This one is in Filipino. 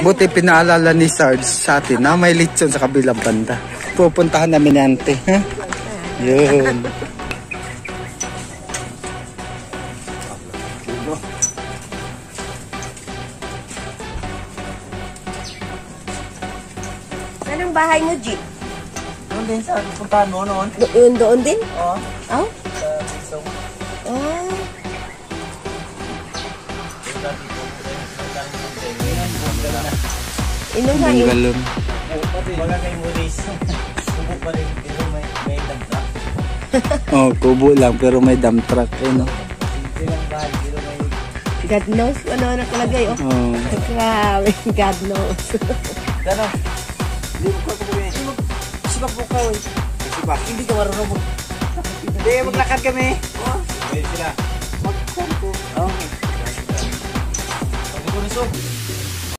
Buti pinaalala ni Sarge sa atin na may lechon sa kabilang banda. Pupuntahan namin ni Ante. Ha? Yun. Anong bahay mo, Jeep? Doon din sa puntahan mo noon. Doon din? Oo. Oh? Sa Oh. Inom nga Yung yun. galon. Baga kay Mulis. Kubo pa rin. Pero may damdra. Oh, kubo lang pero may dump truck. No? Hindi lang bahay. Pero may... God knows ano nakalagay, oh. Oh. Grabe, God knows. Gano'n? Hindi mo ko kukunin. Sibak mo ka, eh. Sibak. Hindi ka marunong mo. Hindi, maglakad kami. Oo. Pwede sila. Magkakad ko. Oo. Pwede ko nito.